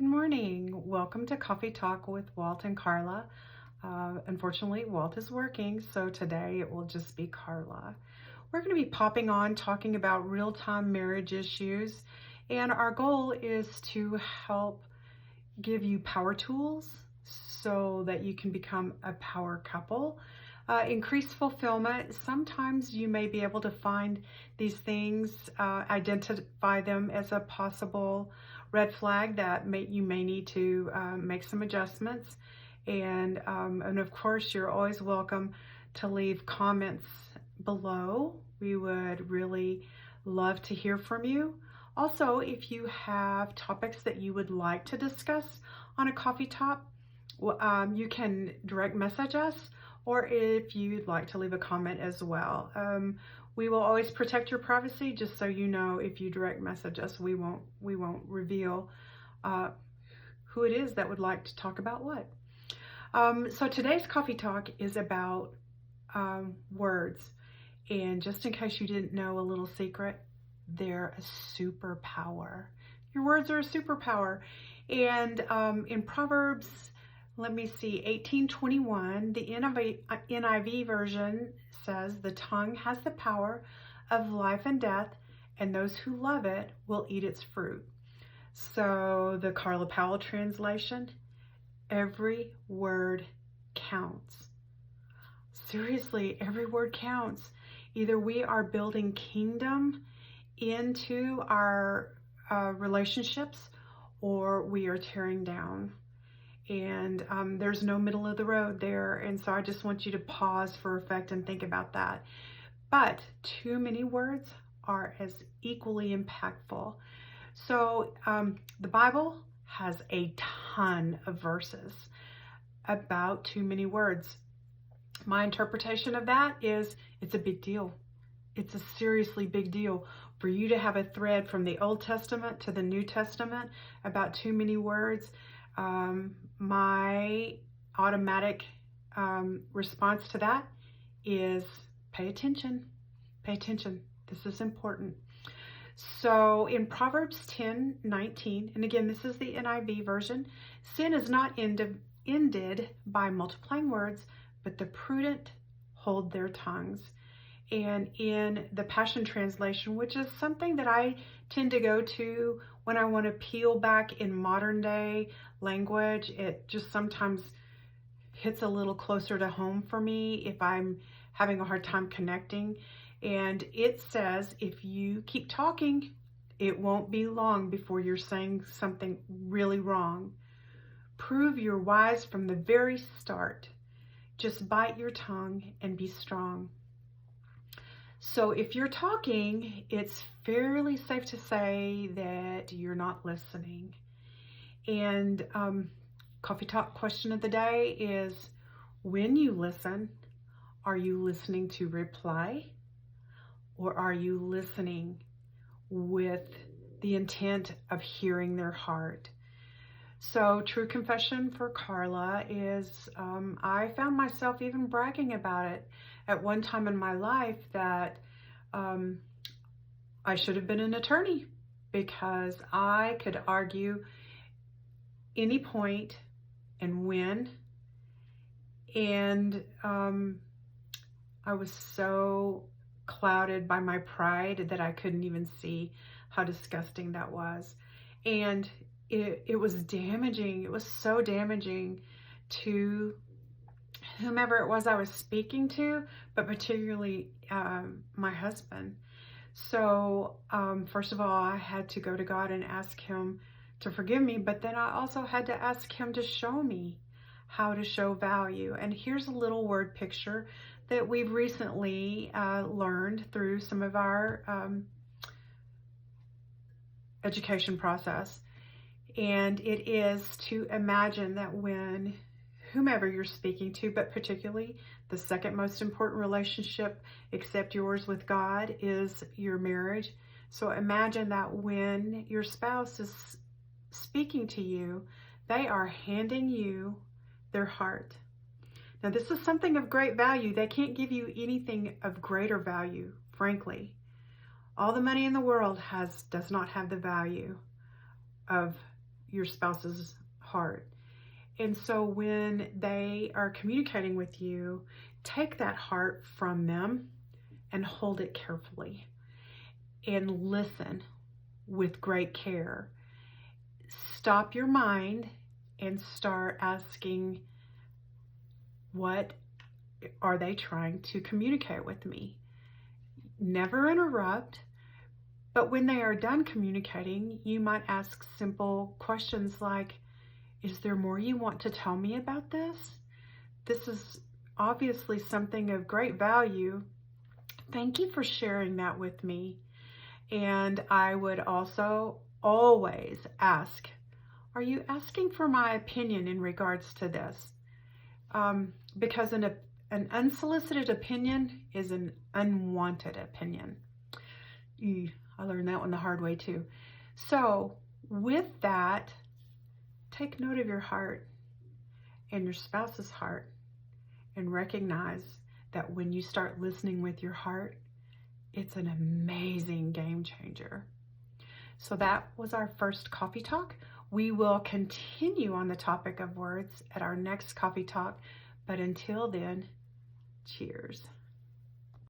Good morning. Welcome to Coffee Talk with Walt and Carla. Unfortunately, Walt is working, so today it will just be Carla. We're going to be popping on talking about real-time marriage issues, and our goal is to help give you power tools so that you can become a power couple. Increase fulfillment. Sometimes you may be able to find these things, identify them as a possible red flag that you may need to make some adjustments. And of course, you're always welcome to leave comments below. We would really love to hear from you. Also, if you have topics that you would like to discuss on a coffee talk, you can direct message us, or if you'd like to leave a comment as well. We will always protect your privacy, just so you know. If you direct message us, we won't reveal who it is that would like to talk about what. So today's coffee talk is about words, and just in case you didn't know, a little secret: they're a superpower. Your words are a superpower. And in Proverbs, let me see, 18:21, the NIV version says, "The tongue has the power of life and death, and those who love it will eat its fruit." So the Carla Powell translation: every word counts. Seriously, every word counts. Either we are building kingdom into our relationships, or we are tearing down. And there's no middle of the road there. And so I just want you to pause for effect and think about that. But too many words are as equally impactful. So the Bible has a ton of verses about too many words. My interpretation of that is it's a big deal. It's a seriously big deal for you to have a thread from the Old Testament to the New Testament about too many words. My automatic response to that is pay attention. Pay attention. This is important. So in Proverbs 10:19, and again, this is the NIV version, sin is not ended by multiplying words, but the prudent hold their tongues. And in the Passion Translation, which is something that I tend to go to when I want to peel back in modern day language, it just sometimes hits a little closer to home for me if I'm having a hard time connecting. And it says, if you keep talking, it won't be long before you're saying something really wrong. Prove you're wise from the very start. Just bite your tongue and be strong. So if you're talking, it's fairly safe to say that you're not listening. And coffee talk question of the day is, when you listen, are you listening to reply, or are you listening with the intent of hearing their heart? So true confession for Carla is I found myself even bragging about it at one time in my life, that I should have been an attorney, because I could argue any point and win. And I was so clouded by my pride that I couldn't even see how disgusting that was. And it was damaging. It was so damaging to whomever it was I was speaking to, but particularly my husband. So first of all, I had to go to God and ask him to forgive me, but then I also had to ask him to show me how to show value. And here's a little word picture that we've recently learned through some of our education process. And it is to imagine that when whomever you're speaking to, but particularly the second most important relationship except yours with God is your marriage. So imagine that when your spouse is speaking to you, they are handing you their heart. Now, this is something of great value. They can't give you anything of greater value, frankly. All the money in the world does not have the value of your spouse's heart. And so when they are communicating with you, take that heart from them and hold it carefully and listen with great care. Stop your mind and start asking, what are they trying to communicate with me? Never interrupt, but when they are done communicating, you might ask simple questions like, is there more you want to tell me about this? This is obviously something of great value. Thank you for sharing that with me. And I would also always ask, are you asking for my opinion in regards to this? Because an unsolicited opinion is an unwanted opinion. I learned that one the hard way too. So with that, take note of your heart and your spouse's heart and recognize that when you start listening with your heart, it's an amazing game changer. So that was our first coffee talk. We will continue on the topic of words at our next coffee talk, but until then, cheers.